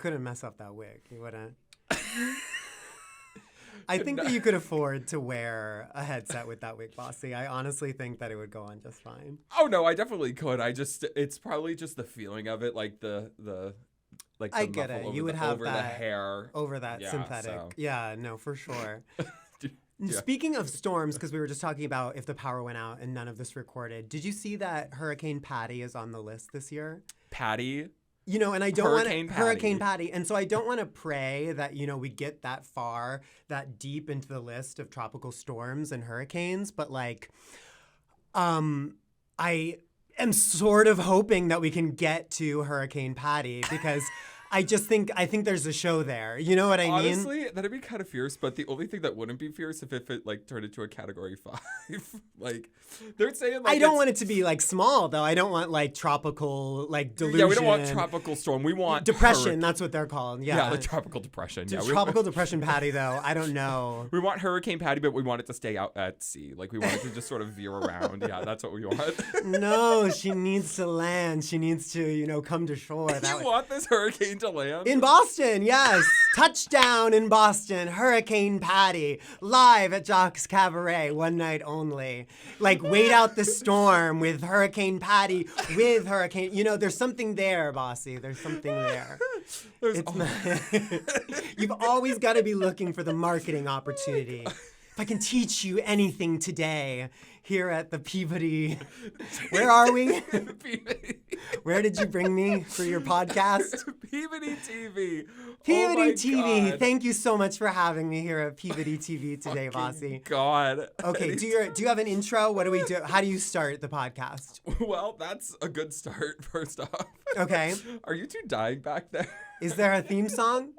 couldn't mess up that wig. You wouldn't. I think that you could afford to wear a headset with that wig, Bossy. I honestly think that it would go on just fine. Oh no, I definitely could. It's probably just the feeling of it, like the I get it. You would have over that the hair, over that synthetic. So. Yeah, no, for sure. Yeah. Speaking of storms, because we were just talking about if the power went out and none of this recorded, did you see that Hurricane Patty is on the list this year? Patty? You know, and I don't want Hurricane Patty. And so I don't want to pray that, you know, we get that far, that deep into the list of tropical storms and hurricanes. But like, I am sort of hoping that we can get to Hurricane Patty because I think there's a show there. You know what I mean? Honestly, that'd be kind of fierce, but the only thing that wouldn't be fierce if it like turned into a category 5. Like they're saying like I don't want it to be like small though. I don't want like tropical like delusion. Yeah, we don't want tropical storm. We want depression, that's what they're called. Yeah, the tropical depression. Yeah, tropical depression Patty though. I don't know. We want Hurricane Patty, but we want it to stay out at sea. Like we want it to just sort of veer around. Yeah, that's what we want. No, she needs to land. She needs to, you know, come to shore. You want this hurricane to land? In Boston, yes. Touchdown in Boston. Hurricane Patty. Live at Jacques Cabaret. One night only. Like, wait out the storm with Hurricane Patty. With Hurricane. You know, there's something there, Bossy. There's something there. You've always got to be looking for the marketing opportunity. If I can teach you anything today, here at the Peabody. Where are we? Peabody. Where did you bring me for your podcast? Peabody TV. Peabody TV. God. Thank you so much for having me here at Peabody TV today, Bossy. God. Okay, do you have an intro? What do we do? How do you start the podcast? Well, that's a good start, first off. Okay. Are you two dying back there? Is there a theme song?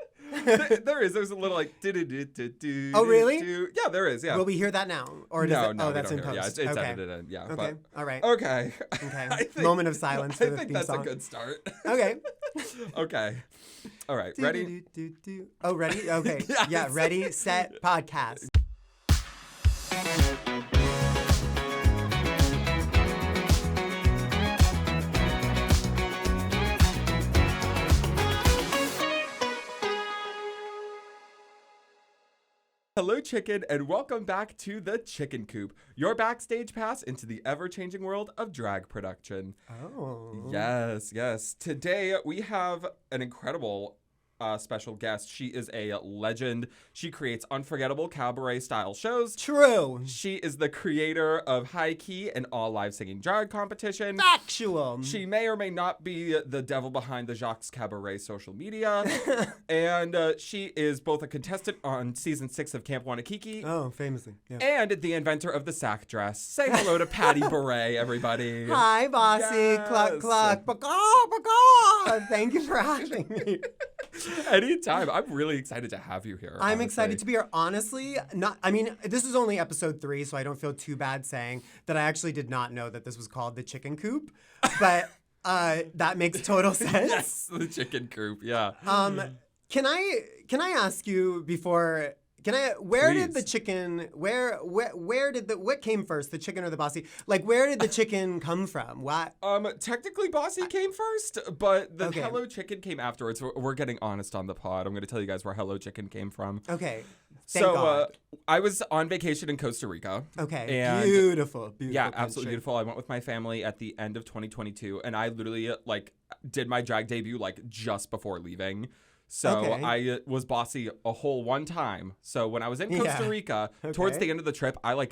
There is. There's a little like. Oh, really? Yeah, there is. Yeah. Will we hear that now, or no? Oh, that's in post. Yeah, it's okay. edited in. Yeah. Okay. But, all right. Okay. Okay. Moment of silence for the theme that's song. A good start. Okay. Okay. All right. Ready? Oh, ready? Okay. Yes. Yeah. Ready, set, podcast. Hello, chicken, and welcome back to the Chicken Coop, your backstage pass into the ever-changing world of drag production. Oh. Yes, yes. Today, we have an incredible special guest. She is a legend. She creates unforgettable cabaret-style shows. True. She is the creator of High Key, an all-live singing drag competition. Factual. She may or may not be the devil behind the Jacques Cabaret social media. And she is both a contestant on season 6 of Camp Wannakiki. Oh, famously. Yeah. And the inventor of the sack dress. Say hello to Patty Bourree, everybody. Hi, Bossy. Yes. Cluck, cluck. Bacaw. Thank you for having me. Anytime. I'm really excited to have you here. I'm excited to be here. Honestly, this is only episode 3, so I don't feel too bad saying that I actually did not know that this was called the Chicken Coop. But that makes total sense. Yes, the Chicken Coop. Yeah. Can I ask you before? Where Please. did the chicken? What came first, the chicken or the Bossy? Like, where did the chicken come from? What? Technically, Bossy came first, but the Okay. Hello Chicken came afterwards. We're getting honest on the pod. I'm going to tell you guys where Hello Chicken came from. Okay. Thank God. I was on vacation in Costa Rica. Okay. And beautiful. Yeah, country. absolutely beautiful. I went with my family at the end of 2022, and I literally did my drag debut just before leaving. So Okay. I was Bossy a whole one time. So when I was in Costa Rica, towards the end of the trip, I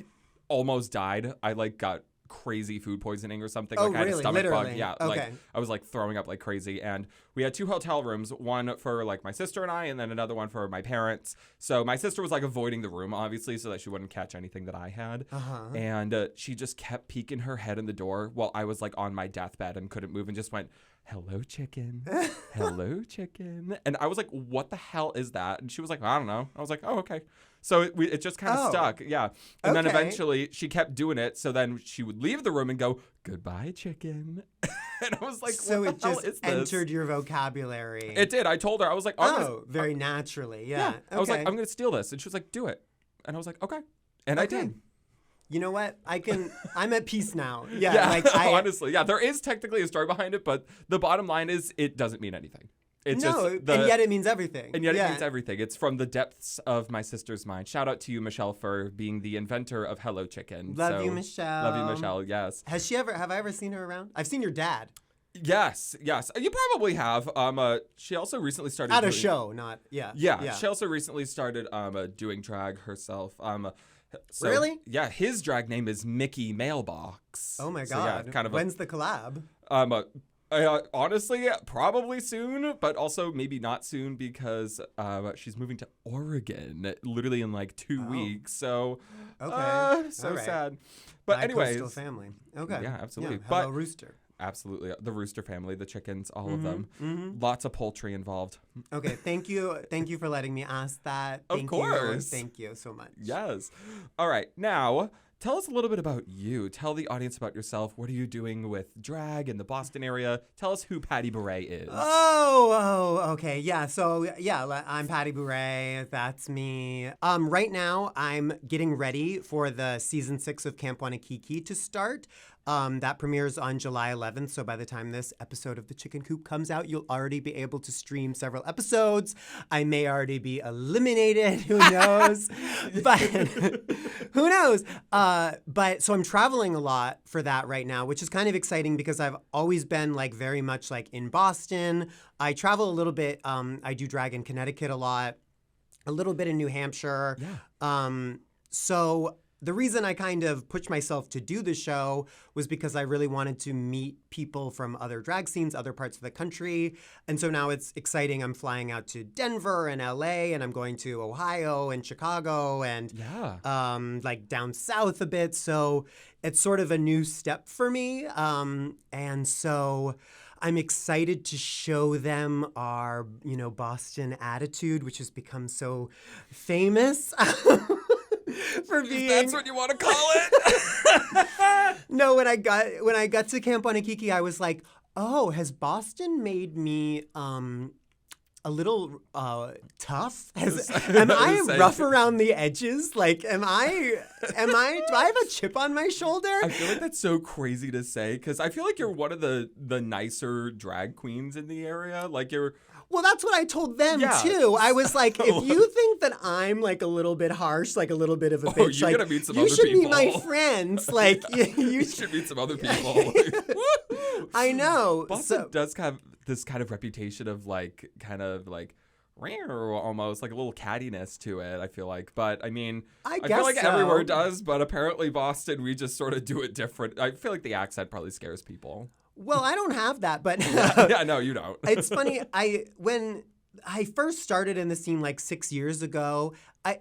almost died. I got crazy food poisoning or something. Oh, I had a really? stomach Literally? bug. Yeah. Okay. I was throwing up like crazy. And we had 2 hotel rooms, one for my sister and I, and then another one for my parents. So my sister was avoiding the room, obviously, so that she wouldn't catch anything that I had. Uh-huh. And she just kept peeking her head in the door while I was on my deathbed and couldn't move and just went, "Hello, chicken. Hello, chicken." And I was like, "What the hell is that?" And she was like, "I don't know." I was like, "Oh, okay." So it just kind of stuck. Yeah. And then eventually she kept doing it. So then she would leave the room and go, "Goodbye, chicken." And I was like, so what it the hell just is entered your vocabulary. It did. I told her. I was like, very naturally. Yeah. Okay. I was like, "I'm going to steal this." And she was like, "Do it." And I was like, "Okay." And I did. You know what? I'm at peace now. Yeah. Honestly. Yeah. There is technically a story behind it, but the bottom line is it doesn't mean anything. It's no, just and yet it means everything. And yet it means everything. It's from the depths of my sister's mind. Shout out to you, Michelle, for being the inventor of Hello Chicken. Love you, Michelle. Love you, Michelle, yes. Have I ever seen her around? I've seen your dad. Yes. You probably have. She also recently started At a show, not, Yeah. She also recently started doing drag herself. So, really? Yeah, his drag name is Mickey Mailbox. Oh my God. So, yeah, kind of When's the collab? Honestly, probably soon, but also maybe not soon because she's moving to Oregon literally in like 2 weeks. So, okay. So sad. But anyways, coastal family. Okay. Yeah, absolutely. Yeah, hello, Rooster. Absolutely. The Rooster family, the chickens, all of them. Lots of poultry involved. Okay, thank you. Thank you for letting me ask that. Of course. Thank you so much. Yes. All right. Now, tell us a little bit about you. Tell the audience about yourself. What are you doing with drag in the Boston area? Tell us who Patty Bourree is. Okay. Yeah, so, I'm Patty Bourree. That's me. Right now, I'm getting ready for the season 6 of Camp Wannakiki to start. That premieres on July 11th, so by the time this episode of The Chicken Coop comes out, you'll already be able to stream several episodes. I may already be eliminated, who knows? But who knows? But so I'm traveling a lot for that right now, which is kind of exciting because I've always been like very much like in Boston. I travel a little bit. I do drag in Connecticut a lot, a little bit in New Hampshire. Yeah. So the reason I kind of pushed myself to do the show was because I really wanted to meet people from other drag scenes, other parts of the country. And so now it's exciting. I'm flying out to Denver and LA, and I'm going to Ohio and Chicago and like down south a bit. So it's sort of a new step for me. And so I'm excited to show them our, Boston attitude, which has become so famous. For being... That's what you want to call it? No, when I got to Camp Wannakiki, I was like, oh, has Boston made me a little tough? Am I rough around the edges? Like, do I have a chip on my shoulder? I feel like that's so crazy to say because I feel like you're one of the nicer drag queens in the area. Like Well, that's what I told them, too. I was like, if you think that I'm, like, a little bit harsh, like, a little bit of a bitch, you're like, gonna meet some you other should people. meet my friends. Like, you should meet some other people. I know. Boston does have this kind of reputation of, like, kind of, like, almost, like, a little cattiness to it, I feel like. But, I mean, I feel like everywhere does, but apparently Boston, we just sort of do it different. I feel like the accent probably scares people. Well, I don't have that, but yeah, no, you don't. It's funny. When I first started in the scene like 6 years ago,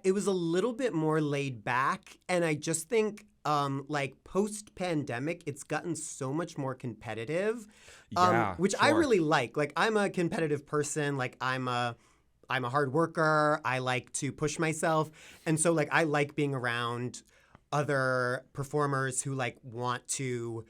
it was a little bit more laid back, and I just think like post-pandemic, it's gotten so much more competitive, which I really like. Like I'm a competitive person. Like I'm a hard worker. I like to push myself, and so like I like being around other performers who like want to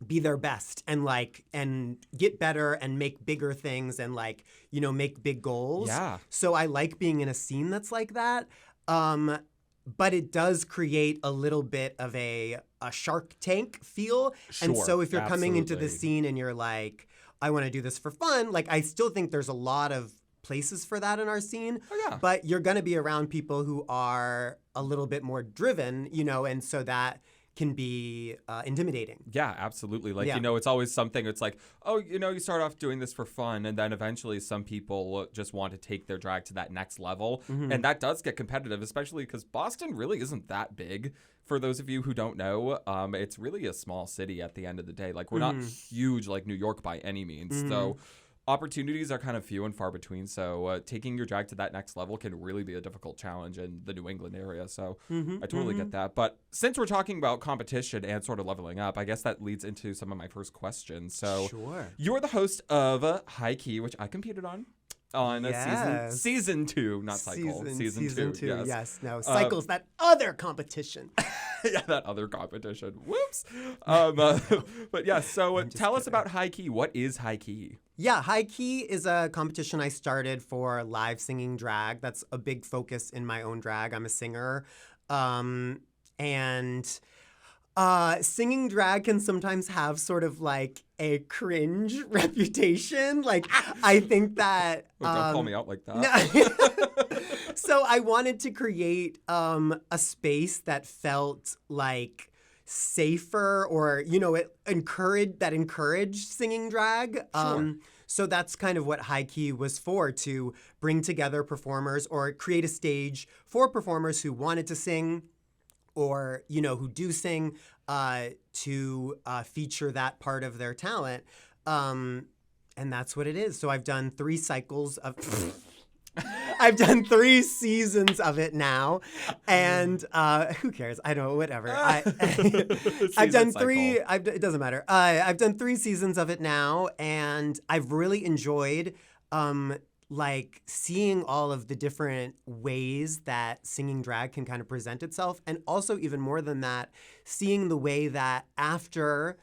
be their best and get better and make bigger things and like, make big goals. Yeah. So I like being in a scene that's like that. But it does create a little bit of a Shark Tank feel. Sure, and so if you're coming into the scene and you're like, I want to do this for fun, like I still think there's a lot of places for that in our scene. Oh, yeah. But you're going to be around people who are a little bit more driven, and so that can be intimidating. Yeah, absolutely. Like, it's always something, it's like, oh, you start off doing this for fun, and then eventually some people just want to take their drag to that next level. Mm-hmm. And that does get competitive, especially because Boston really isn't that big. For those of you who don't know, it's really a small city at the end of the day. Like, we're not huge like New York by any means. Mm-hmm. So opportunities are kind of few and far between. So taking your drag to that next level can really be a difficult challenge in the New England area. So I totally get that. But since we're talking about competition and sort of leveling up, I guess that leads into some of my first questions. So you're the host of High Key, which I competed on season 2, not Cycle. Season 2, yes. No, Cycle's that other competition. Yeah, that other competition. Whoops. But yeah, so tell us about High Key. What is High Key? Yeah, High Key is a competition I started for live singing drag. That's a big focus in my own drag. I'm a singer. And singing drag can sometimes have sort of like a cringe reputation. Like, I think that... Oh, don't call me out like that. No. So I wanted to create a space that felt like safer, or, you know, it encouraged singing drag. Sure. So that's kind of what High Key was for, to bring together performers or create a stage for performers who wanted to sing or, you know, who do sing, to feature that part of their talent. And that's what it is. So I've done 3 cycles of... I've done 3 seasons of it now, and who cares? I don't know, whatever. I've done 3. It doesn't matter. I've done 3 seasons of it now, and I've really enjoyed like seeing all of the different ways that singing drag can kind of present itself, and also even more than that, seeing the way that after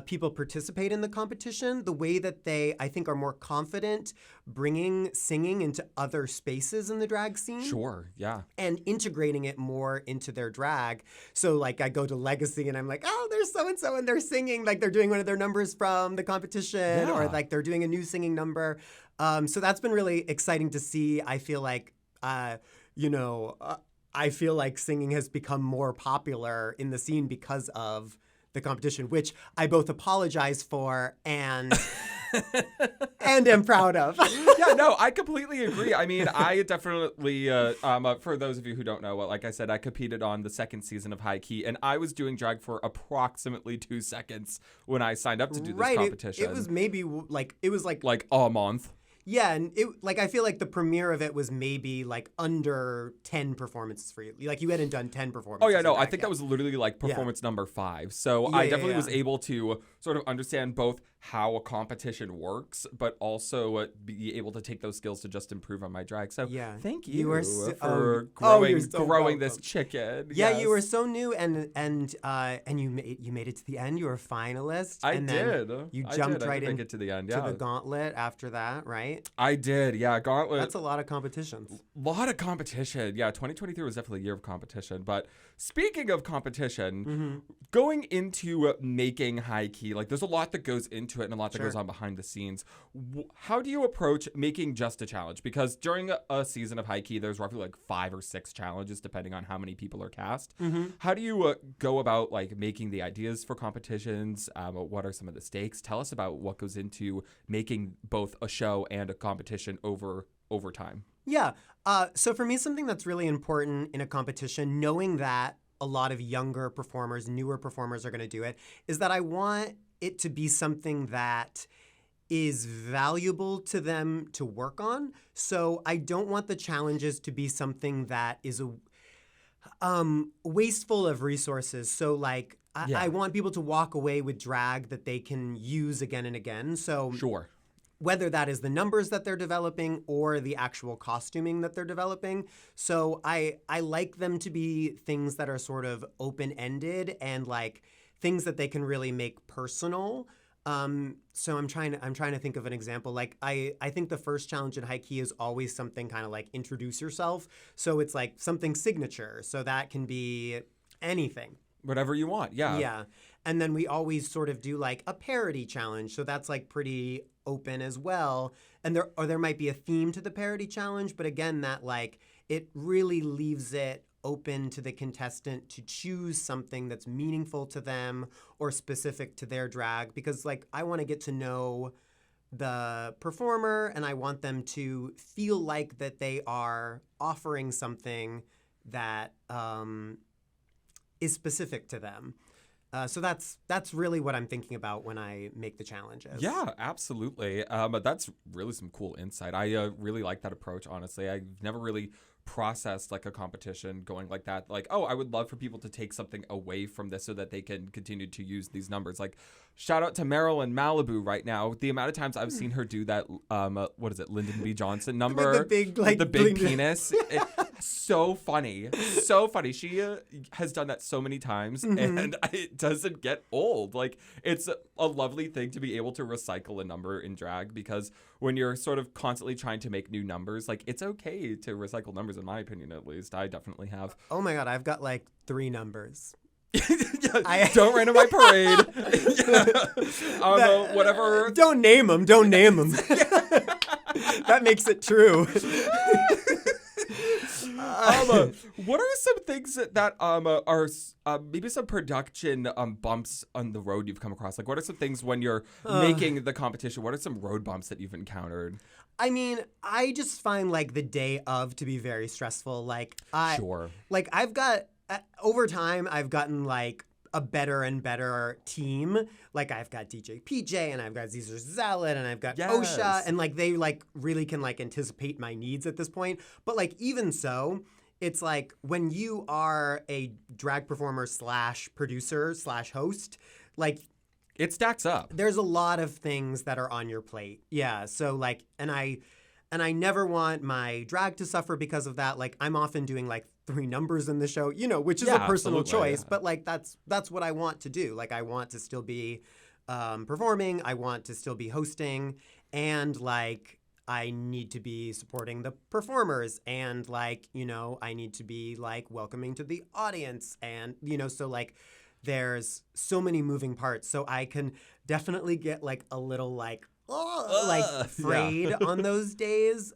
people participate in the competition, the way that they, I think, are more confident bringing singing into other spaces in the drag scene. Sure, yeah. And integrating it more into their drag. So, like, I go to Legacy and I'm like, oh, there's so-and-so and they're singing. Like, they're doing one of their numbers from the competition, or like they're doing a new singing number. So that's been really exciting to see. I feel like, I feel like singing has become more popular in the scene because of the competition, which I both apologize for and am proud of. Yeah, no, I completely agree. I mean, I definitely, for those of you who don't know, like I said, I competed on the 2nd season of High Key, and I was doing drag for approximately 2 seconds when I signed up to do this competition. It was maybe like a month. Yeah, and I feel like the premiere of it was maybe like under 10 performances for you. Like, you hadn't done 10 performances. Oh yeah, no, I think that was literally like performance number 5. So I definitely was able to sort of understand both how a competition works, but also be able to take those skills to just improve on my drag. So thank you for growing this chicken. Yeah, yes. You were so new, and you made it to the end. You were a finalist. I did. You jumped right into to the end. Yeah. To the gauntlet after that, right? I did. Yeah, gauntlet. That's a lot of competitions. A lot of competition. Yeah, 2023 was definitely a year of competition. But speaking of competition, going into making High Key, like, there's a lot that goes into it and a lot that goes on behind the scenes. How do you approach making just a challenge? Because during a season of High Key, there's roughly like 5 or 6 challenges depending on how many people are cast. How do you go about like making the ideas for competitions? What are some of the stakes? Tell us about what goes into making both a show and a competition over time. Yeah. So for me, something that's really important in a competition, knowing that a lot of younger performers, newer performers are going to do it, is that I want it to be something that is valuable to them to work on. So I don't want the challenges to be something that is wasteful of resources. So like I want people to walk away with drag that they can use again and again. So sure. Whether that is the numbers that they're developing or the actual costuming that they're developing. So I like them to be things that are sort of open-ended and like things that they can really make personal. So I'm trying to think of an example. Like I think the first challenge in High Key is always something kind of like introduce yourself. So it's like something signature. So that can be anything. Whatever you want, yeah. Yeah. And then we always sort of do like a parody challenge. So that's like pretty open as well. And there might be a theme to the parody challenge, but again, that like it really leaves it open to the contestant to choose something that's meaningful to them or specific to their drag, because like I want to get to know the performer and I want them to feel like that they are offering something that is specific to them. So that's really what I'm thinking about when I make the challenges. Yeah, absolutely. That's really some cool insight. I really like that approach, honestly. I've never really processed like a competition going like that. Like, oh, I would love for people to take something away from this so that they can continue to use these numbers. Like, shout out to Meryl in Malibu right now. The amount of times I've seen her do that, what is it, Lyndon B. Johnson number? With the big penis. So funny. So funny. She has done that so many times and it doesn't get old. Like, it's a lovely thing to be able to recycle a number in drag, because when you're sort of constantly trying to make new numbers, like, it's okay to recycle numbers, in my opinion, at least. I definitely have. Oh my God, I've got like 3 numbers. Don't rain on my parade. Whatever. Don't name them. Don't name them. That makes it true. What are some things that are maybe some production bumps on the road you've come across? Like, what are some things when you're making the competition? What are some road bumps that you've encountered? I mean, I just find like the day of to be very stressful. Like, I've got over time, I've gotten like a better and better team. Like I've got DJ PJ and I've got Caesar Zalad and I've got Osha, and like they like really can like anticipate my needs at this point. But like even so, it's like when you are a drag performer / producer / host, like it stacks up. There's a lot of things that are on your plate. Yeah. So like, and I never want my drag to suffer because of that. Like I'm often doing like 3 numbers in the show, you know, which is a personal choice, but like that's what I want to do. Like I want to still be performing, I want to still be hosting, and like I need to be supporting the performers, and like, you know, I need to be like welcoming to the audience, and you know, so like there's so many moving parts. So I can definitely get like a little like afraid on those days.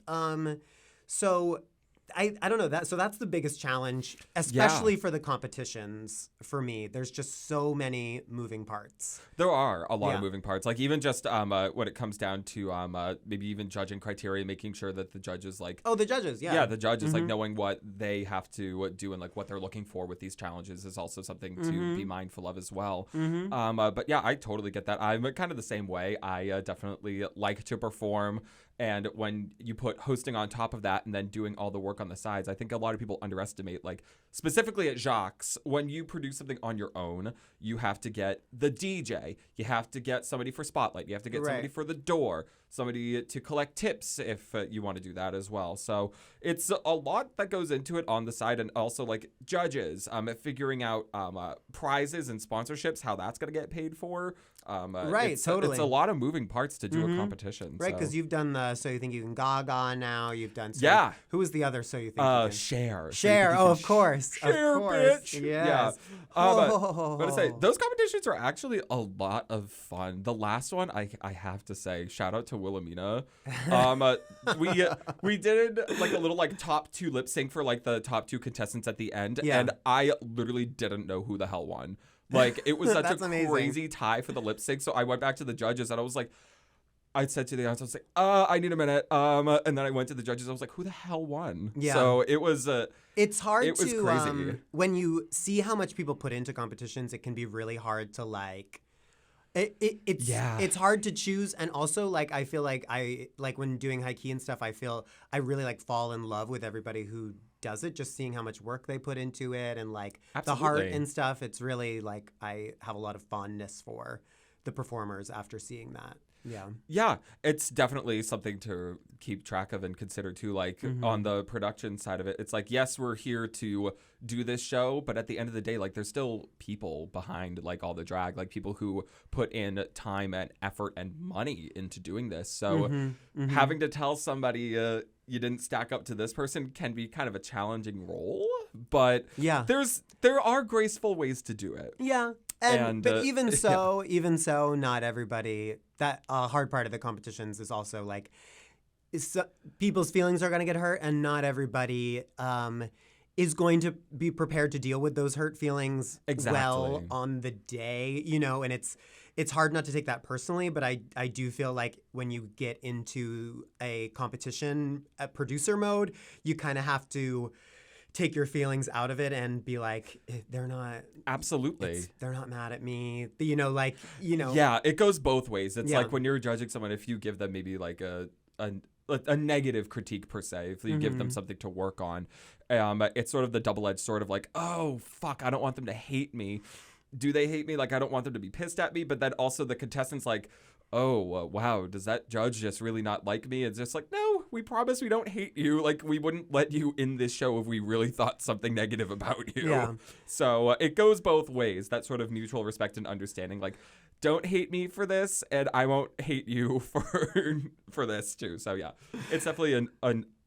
So I don't know that. So that's the biggest challenge, especially for the competitions. For me, there's just so many moving parts. There are a lot of moving parts. Like even just when it comes down to maybe even judging criteria, making sure that the judges like the judges, the judges like knowing what they have to do and like what they're looking for with these challenges is also something to be mindful of as well. But yeah, I totally get that. I'm kind of the same way. I definitely like to perform. And when you put hosting on top of that and then doing all the work on the sides, I think a lot of people underestimate, like specifically at Jacques, when you produce something on your own, you have to get the DJ, you have to get somebody for Spotlight, you have to get somebody for the door, somebody to collect tips if you want to do that as well. So it's a lot that goes into it on the side, and also like judges, figuring out prizes and sponsorships, how that's going to get paid for. Totally. It's a lot of moving parts to do a competition. Right, because you've done the So You Think You Can Gaga now. You've done who was the other So You Think You Can? Cher. Cher. Oh, of course. Cher, of course. bitch. Yes. But to say, those competitions are actually a lot of fun. The last one, I have to say, shout out to Wilhelmina. We did like a little like top 2 lip sync for like the top 2 contestants at the end, and I literally didn't know who the hell won. Like, it was such a crazy tie for the lip sync. So I went back to the judges and I was like, I said to the audience, I was like, I need a minute. And then I went to the judges. I was like, who the hell won? Yeah. So it was it's hard it was crazy. When you see how much people put into competitions, it can be really hard to like. It's hard to choose, and also like I feel like when doing high key and stuff, I feel I really like fall in love with everybody who does it, just seeing how much work they put into it and like the heart and stuff. It's really like I have a lot of fondness for the performers after seeing that. Yeah, it's definitely something to keep track of and consider too. Like on the production side of it, it's like, yes, we're here to do this show, but at the end of the day, like there's still people behind like all the drag, like people who put in time and effort and money into doing this. So having to tell somebody you didn't stack up to this person can be kind of a challenging role, but there are graceful ways to do it. Yeah. But even so, not everybody. That hard part of the competitions is also like, people's feelings are going to get hurt, and not everybody is going to be prepared to deal with those hurt feelings well on the day, you know. And it's hard not to take that personally, but I do feel like when you get into a competition at producer mode, you kind of have to take your feelings out of it and be like, they're not they're not mad at me, you know, like, you know. Yeah, it goes both ways. It's like when you're judging someone, if you give them maybe like a negative critique per se, if you give them something to work on, it's sort of the double-edged sword of like, oh fuck, I don't want them to hate me. Do they hate me? Like, I don't want them to be pissed at me, but then also the contestants like, oh, wow, does that judge just really not like me? It's just like, no, we promise we don't hate you. Like, we wouldn't let you in this show if we really thought something negative about you. Yeah. So it goes both ways, that sort of mutual respect and understanding. Like, don't hate me for this, and I won't hate you for this too. So yeah, it's definitely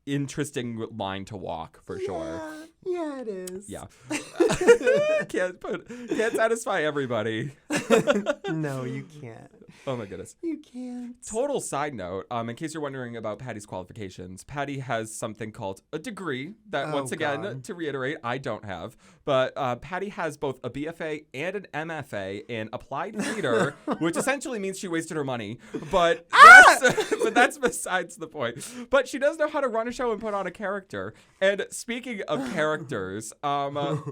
interesting line to walk for sure. Yeah, it is. Yeah. Can't satisfy everybody. No, you can't. Oh my goodness. You can't. Total side note, in case you're wondering about Patty's qualifications, Patty has something called a degree that, once again, God. to reiterate, I don't have. But Patty has both a BFA and an MFA in applied theater, which essentially means she wasted her money. But that's besides the point. But she does know how to run a show and put on a character. And speaking of characters,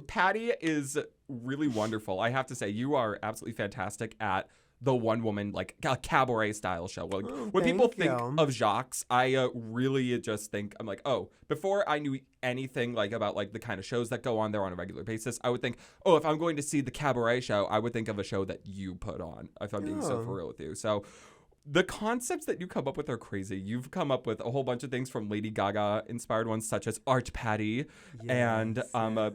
Patty is really wonderful. I have to say, you are absolutely fantastic at the one woman, like a cabaret style show. Like, when people think of Jacques, I really just think, I'm like, oh, before I knew anything like about like the kind of shows that go on there on a regular basis, I would think, oh, if I'm going to see the cabaret show, I would think of a show that you put on, if I'm being so for real with you. So the concepts that you come up with are crazy. You've come up with a whole bunch of things from Lady Gaga inspired ones such as Art Patty and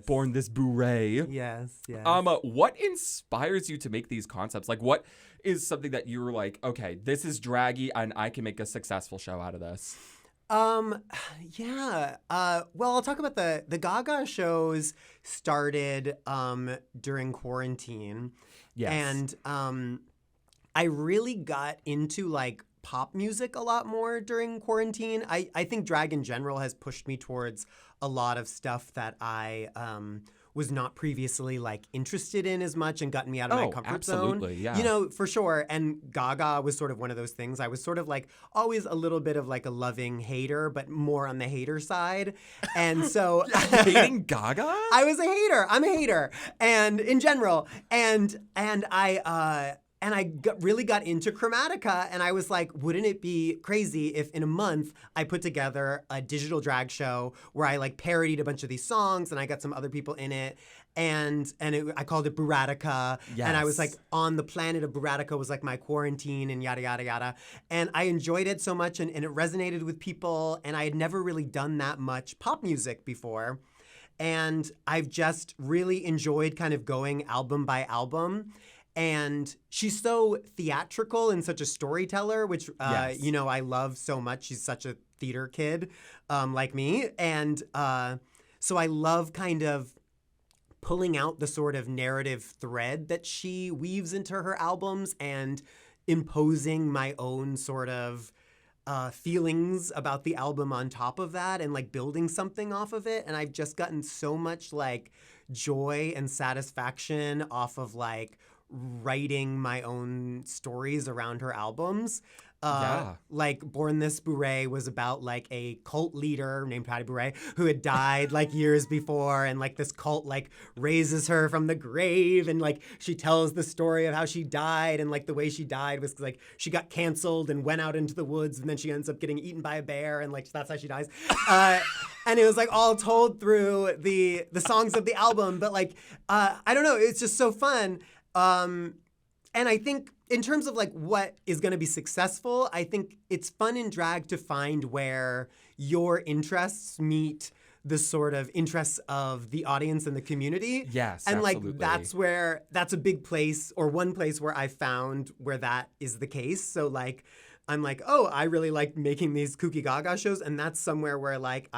Born This Bourre. Yes. What inspires you to make these concepts? Like, what is something that you're like, okay, this is draggy and I can make a successful show out of this? Well, I'll talk about the Gaga shows started during quarantine. Yes. And I really got into like pop music a lot more during quarantine. I think drag in general has pushed me towards a lot of stuff that I was not previously like interested in as much and gotten me out of my comfort zone. Yeah. You know, for sure. And Gaga was sort of one of those things. I was sort of like always a little bit of like a loving hater, but more on the hater side. And so hating Gaga? I was a hater. I'm a hater. And in general. And I really got into Chromatica, and I was like, wouldn't it be crazy if in a month I put together a digital drag show where I like parodied a bunch of these songs and I got some other people in it, and I called it Bourratica, and I was like on the planet of Bourratica was like my quarantine and yada, yada, yada. And I enjoyed it so much and it resonated with people, and I had never really done that much pop music before. And I've just really enjoyed kind of going album by album. And she's so theatrical and such a storyteller, which, you know, I love so much. She's such a theater kid like me. And so I love kind of pulling out the sort of narrative thread that she weaves into her albums and imposing my own sort of feelings about the album on top of that and like building something off of it. And I've just gotten so much like joy and satisfaction off of like writing my own stories around her albums. Like Born This Bourre was about like a cult leader named Patty Bourree who had died like years before, and like this cult like raises her from the grave, and like she tells the story of how she died, and like the way she died was like she got canceled and went out into the woods, and then she ends up getting eaten by a bear, and like that's how she dies. And it was like all told through the songs of the album, but like I don't know, it's just so fun. And I think in terms of like what is going to be successful, I think it's fun in drag to find where your interests meet the sort of interests of the audience and the community. Yes, and absolutely. like that's a big place, or one place where I found where that is the case. So like I'm like, oh, I really like making these kooky Gaga shows, and that's somewhere where like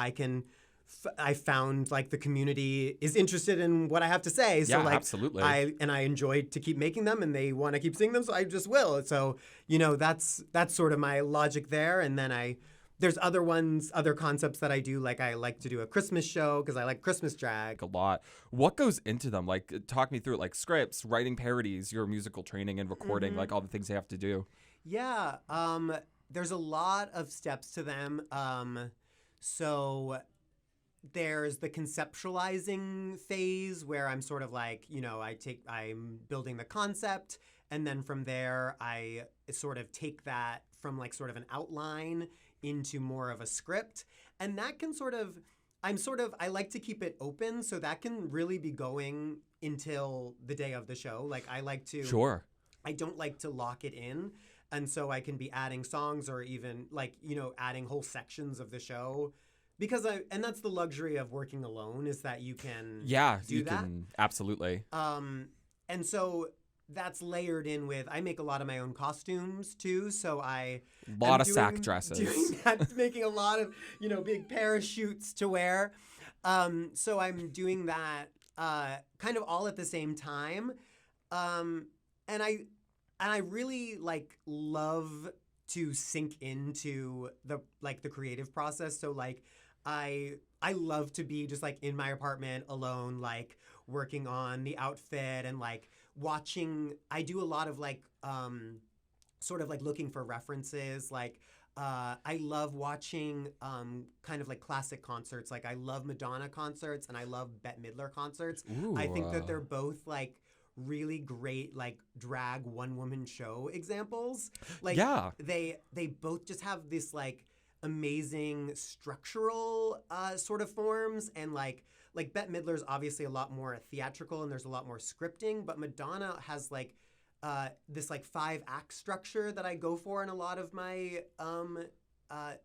I found like the community is interested in what I have to say. So like absolutely. I enjoyed to keep making them, and they want to keep seeing them, so I just will. So, you know, that's sort of my logic there. And then there's other concepts that I do. Like I like to do a Christmas show because I like Christmas drag a lot. What goes into them? Like, talk me through it, like scripts, writing parodies, your musical training and recording, like all the things they have to do. Yeah. There's a lot of steps to them. So there's the conceptualizing phase where I'm sort of like, you know, I'm building the concept, and then from there I sort of take that from like sort of an outline into more of a script. And that can I like to keep it open, so that can really be going until the day of the show. Like I don't like to lock it in. And so I can be adding songs or even like, you know, adding whole sections of the show. Because and that's the luxury of working alone, is that you can do that. Absolutely. And so that's layered in with, I make a lot of my own costumes too, so I Lot of sack dresses. doing that, making a lot of, big parachutes to wear. So I'm doing that kind of all at the same time. And I really like love to sink into the creative process. So like I love to be just like in my apartment alone, like working on the outfit and like watching. I do a lot of like sort of like looking for references. Like I love watching kind of like classic concerts. Like I love Madonna concerts and I love Bette Midler concerts. Ooh. I think that they're both like really great like drag one woman show examples. Like Yeah. they both just have this like amazing structural sort of forms, and like Bette Midler's obviously a lot more theatrical and there's a lot more scripting, but Madonna has like this like 5-act structure that I go for in a lot of my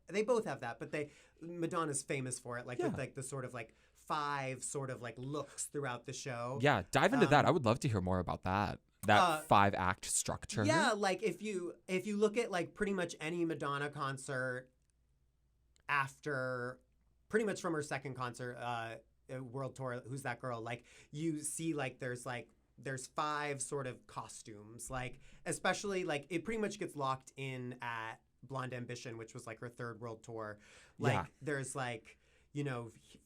they both have that, but Madonna's famous for it, like with like the sort of like 5 sort of like looks throughout the show. Yeah, dive into that. I would love to hear more about that. That 5-act structure. Yeah, like if you look at like pretty much any Madonna concert after pretty much from her second concert, world tour, Who's That Girl, like you see like there's 5 sort of costumes, like especially like it pretty much gets locked in at Blonde Ambition, which was like her 3rd world tour. Like there's like,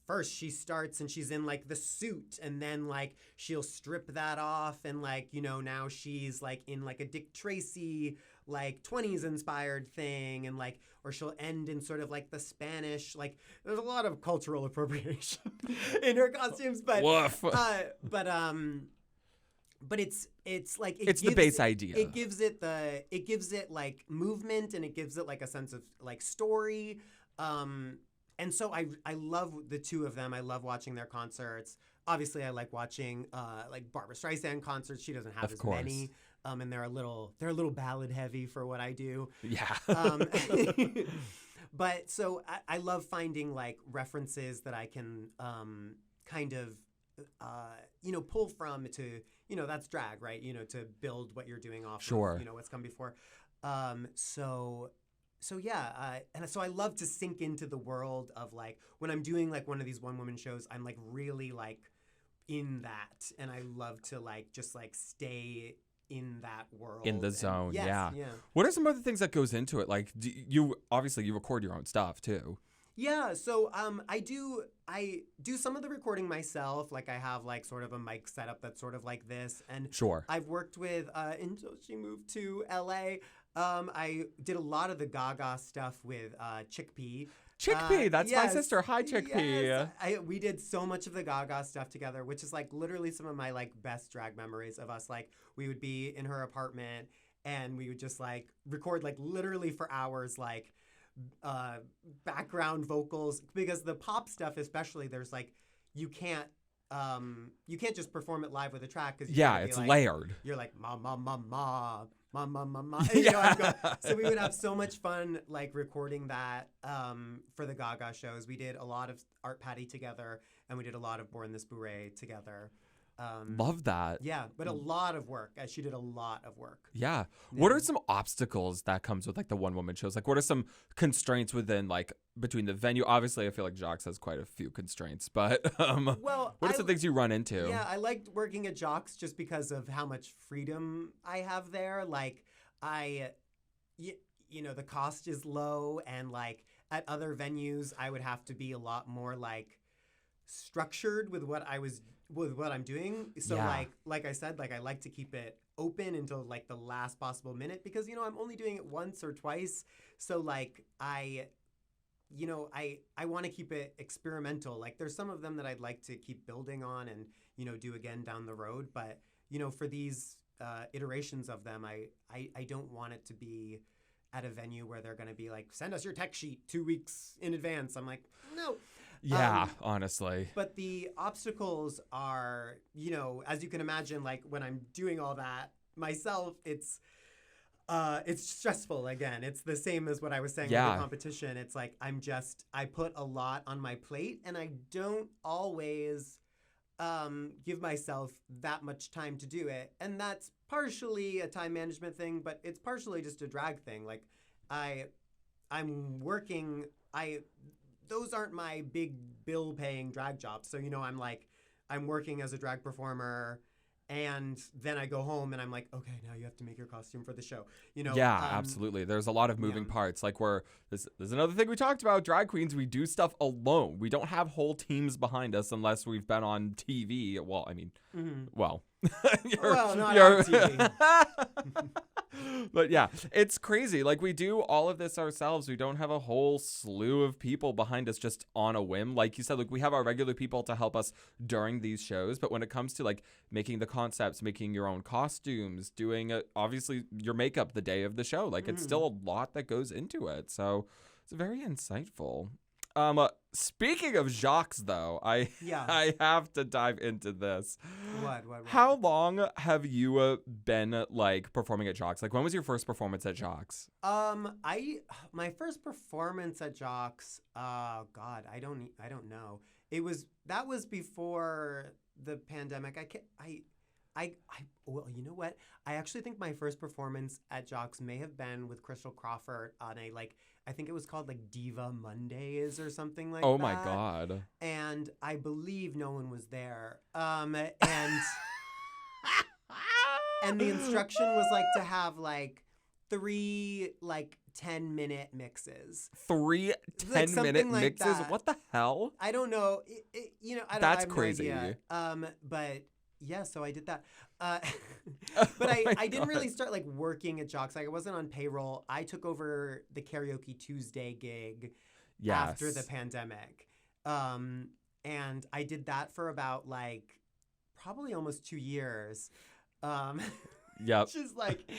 first she starts and she's in like the suit, and then like she'll strip that off, and like, now she's like in like a Dick Tracy like 20s inspired thing, and like, or she'll end in sort of like the Spanish, like there's a lot of cultural appropriation in her costumes, but Woof. but it's like it's the base idea. It gives it like movement, and it gives it like a sense of like story. And so I love the two of them. I love watching their concerts. Obviously, I like watching like Barbra Streisand concerts. She doesn't have as many, and they're a little ballad heavy for what I do. Yeah. But so I love finding like references that I can kind of pull from to, that's drag, right? To build what you're doing off of, what's come before. So yeah, and so I love to sink into the world of like when I'm doing like one of these one-woman shows, I'm like really like in that, and I love to like just like stay in that world, in the zone. Yes, yeah. Yeah. What are some other things that goes into it? Like you record your own stuff too. Yeah, so I do some of the recording myself. Like I have like sort of a mic setup that's sort of like this, and Sure. I've worked with until she moved to LA. I did a lot of the Gaga stuff with Chickpea. Chickpea, that's my sister. Hi, Chickpea. Yes. We did so much of the Gaga stuff together, which is like literally some of my like best drag memories of us. Like we would be in her apartment and we would just like record like literally for hours, like background vocals, because the pop stuff especially, there's like you can't just perform it live with a track, because it's like, layered. You're like ma ma ma ma ma ma ma ma. So we would have so much fun like recording that for the Gaga shows. We did a lot of Art Patty together, and we did a lot of Bourre together. Love that. Yeah, but a lot of work. She did a lot of work. Yeah. What are some obstacles that comes with like the one-woman shows? Like what are some constraints within like between the venue? Obviously, I feel like Jacques has quite a few constraints, but what are some things you run into? Yeah, I liked working at Jacques just because of how much freedom I have there. Like the cost is low, and like at other venues, I would have to be a lot more like structured with what I'm doing. So like I said, like I like to keep it open until like the last possible minute, because I'm only doing it once or twice. So like I want to keep it experimental. Like there's some of them that I'd like to keep building on and do again down the road, but for these iterations of them, I don't want it to be at a venue where they're going to be like, send us your tech sheet 2 weeks in advance. I'm like, no. Yeah, honestly. But the obstacles are, as you can imagine, like when I'm doing all that myself, it's stressful. Again, it's the same as what I was saying with the competition. It's like I put a lot on my plate, and I don't always give myself that much time to do it. And that's partially a time management thing, but it's partially just a drag thing. Like I'm working, those aren't my big bill paying drag jobs. So, I'm working as a drag performer, and then I go home and I'm like, okay, now you have to make your costume for the show. Yeah, absolutely. There's a lot of moving parts. Like there's another thing we talked about. Drag queens, we do stuff alone. We don't have whole teams behind us unless we've been on TV. Well, I mean, well, not on TV. But yeah, it's crazy. Like we do all of this ourselves. We don't have a whole slew of people behind us just on a whim. Like you said, like we have our regular people to help us during these shows. But when it comes to like making the concepts, making your own costumes, doing obviously your makeup the day of the show, like it's still a lot that goes into it. So it's very insightful. Speaking of Jacques, though, I have to dive into this. What? How long have you been like performing at Jacques? Like, when was your first performance at Jacques? My first performance at Jacques. God, I don't know. That was before the pandemic. Well, you know what? I actually think my first performance at Jacques may have been with Crystal Crawford on I think it was called like Diva Mondays or something like that. Oh my God. And I believe no one was there. And the instruction was like to have like 3 10-minute mixes. 3 10-minute mixes? That. What the hell? I don't know. That's I have crazy. No idea. But yeah, so I did that. But I didn't really start like working at Jacques. Like I wasn't on payroll. I took over the Karaoke Tuesday gig after the pandemic. And I did that for about like probably almost 2 years. Yep. Which is like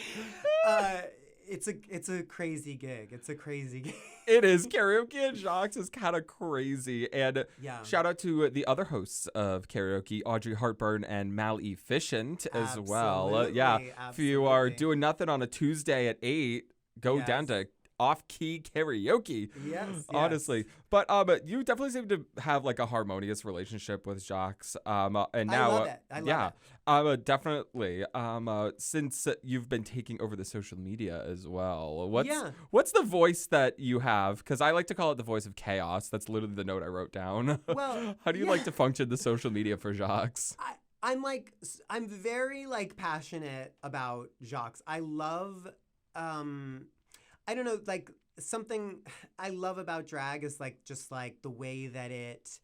it's a crazy gig. It's a crazy gig. It is. Karaoke at Jacques is kind of crazy. And shout out to the other hosts of karaoke, Audrey Hartburn and Mal Efficient as well. If you are doing nothing on a Tuesday at 8, go down to off-key karaoke. Yes. Honestly. But you definitely seem to have like a harmonious relationship with Jacques. And now I love it. Definitely. Since you've been taking over the social media as well. What's the voice that you have? Because I like to call it the voice of chaos. That's literally the note I wrote down. Well, how do you like to function the social media for Jacques? I'm very like passionate about Jacques. I love I don't know, like something I love about drag is like just like the way that it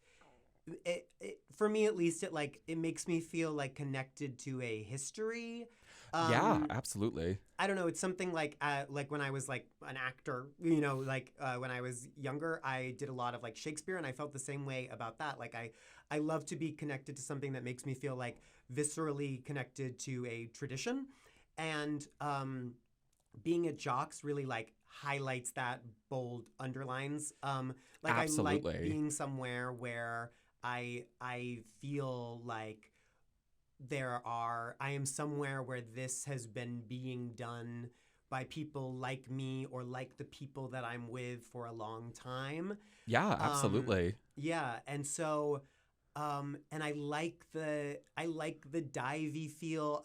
for me at least it makes me feel like connected to a history. Yeah, absolutely. I don't know, it's something like when I was like an actor, when I was younger, I did a lot of like Shakespeare, and I felt the same way about that. Like I love to be connected to something that makes me feel like viscerally connected to a tradition, and being at Jacques really like highlights that, bold underlines. Absolutely. I like being somewhere where I feel like I am somewhere where this has been being done by people like me or like the people that I'm with for a long time. Yeah, absolutely. And so and I like the divey feel.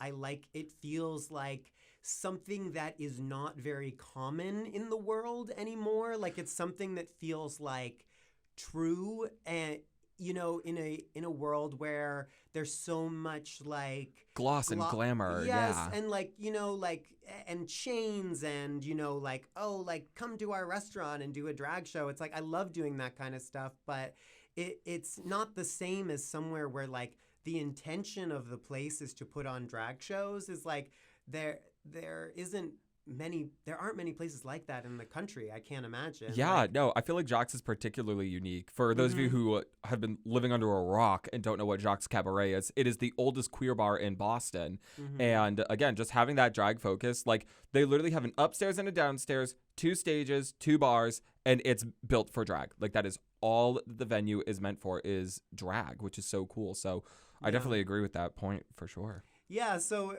It feels like something that is not very common in the world anymore. Like it's something that feels like true, and in a world where there's so much like gloss and glamour. Yes, yeah. and and chains, and come to our restaurant and do a drag show. It's like I love doing that kind of stuff, but it's not the same as somewhere where like the intention of the place is to put on drag shows. Is like there aren't many places like that in the country. I can't imagine. Yeah, no, I feel like Jacques is particularly unique. For those of you who have been living under a rock and don't know what Jacques Cabaret is, it is the oldest queer bar in Boston. And again, just having that drag focus, like they literally have an upstairs and a downstairs, 2 stages, 2 bars, and it's built for drag. Like that is all the venue is meant for, is drag, which is so cool. So I definitely agree with that point for sure. Yeah, so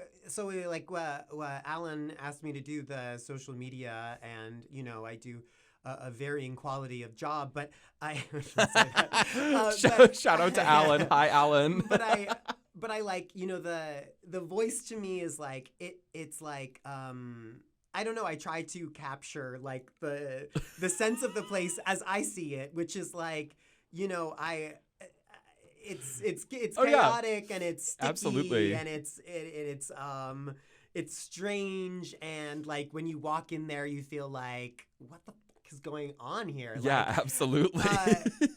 Alan asked me to do the social media, and I do a varying quality of job, but I shouldn't say that. Shout out to Alan. Hi, Alan. But but I like, you know, the voice to me is like it's like I don't know, I try to capture like the sense of the place as I see it, which is like, you know, it's chaotic and it's sticky Absolutely. and it's strange, and like when you walk in there you feel like, what the fuck is going on here? Yeah, like, absolutely.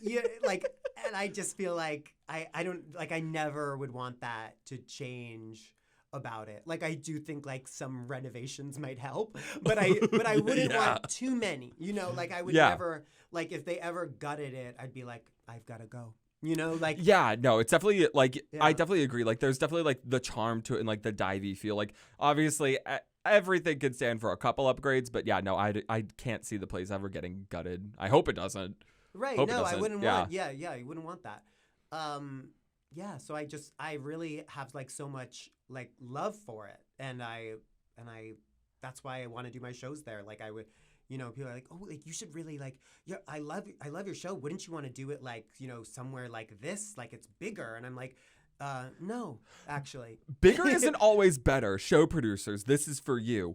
yeah, like, and I just feel like I don't like, I never would want that to change about it. Like, I do think like some renovations might help, but I wouldn't Yeah. want too many, you know, like I would Yeah. never, like if they ever gutted it, I'd be like, I've got to go, you know, like, Yeah, no, it's definitely like I Yeah. definitely agree. Like, there's definitely like the charm to it and like the divey feel. Like, obviously, everything could stand for a couple upgrades, but yeah, no, I can't see the place ever getting gutted. I hope it doesn't. right. Hope it No, I doesn't. wouldn't Yeah. want, you wouldn't want that. Yeah. So I really have like so much like love for it. And I, that's why I want to do my shows there. Like I would, you know, people are like, oh, like you should really like, yeah, I love your show. Wouldn't you want to do it like, you know, somewhere like this, like it's bigger? And I'm like, no, actually. Bigger isn't always better. Show producers, this is for you.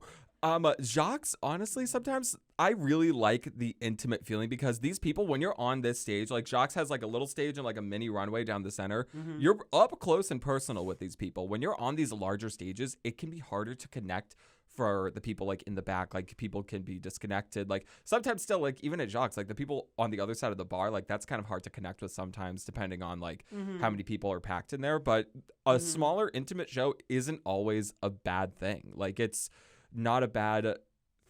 Jacques, honestly, sometimes I really like the intimate feeling because these people, when you're on this stage, like Jacques has like a little stage and like a mini runway down the center. Mm-hmm. You're up close and personal with these people. When you're on these larger stages, it can be harder to connect for the people like in the back. Like people can be disconnected. Like sometimes still, like even at Jacques, like the people on the other side of the bar, like that's kind of hard to connect with sometimes depending on like how many people are packed in there. But a smaller intimate show isn't always a bad thing. Like it's not a bad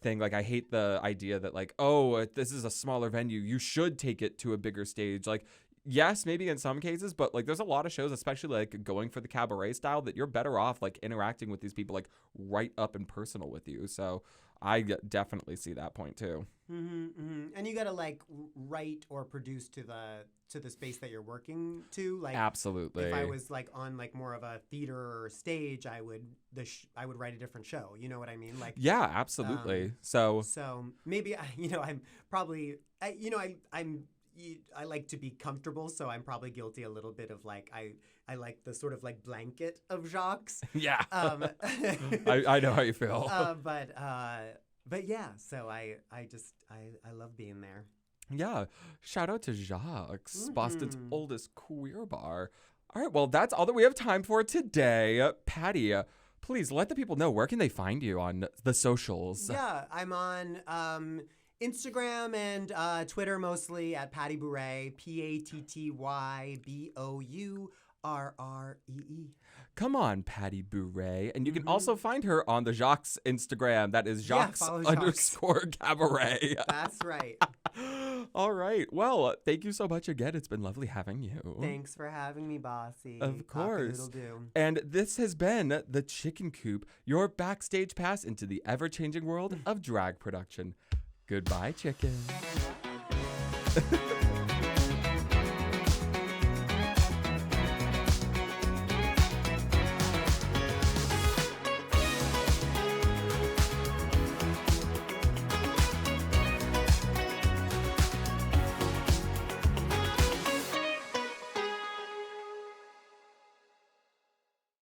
thing. Like I hate the idea that like, oh, this is a smaller venue, you should take it to a bigger stage. Like yes, maybe in some cases, but like there's a lot of shows, especially like going for the cabaret style, that you're better off like interacting with these people like right up and personal with you. So I definitely see that point too. And you gotta like write or produce to the space that you're working to. Like Absolutely. if I was like on like more of a theater or stage, I would write a different show. You know what I mean? Like Yeah, absolutely. So maybe I'm probably I like to be comfortable, so I'm probably guilty a little bit of like I like the sort of like blanket of Jacques. yeah, I I know how you feel. But yeah, so I love being there. Yeah, shout out to Jacques, Boston's oldest queer bar. All right, well, that's all that we have time for today. Patty, please let the people know, where can they find you on the socials? Yeah, I'm on Instagram and Twitter mostly at Patty Bourree, PattyBourree. Come on, Patty Bourree. And you can also find her on the Jacques Instagram. That is Jacques follow Jacques. _Cabaret. That's right. All right. Well, thank you so much again. It's been lovely having you. Thanks for having me, Bossy. Of course. Cock-a-doodle-doo. And this has been The Chicken Coop, your backstage pass into the ever-changing world of drag production. Goodbye, chicken.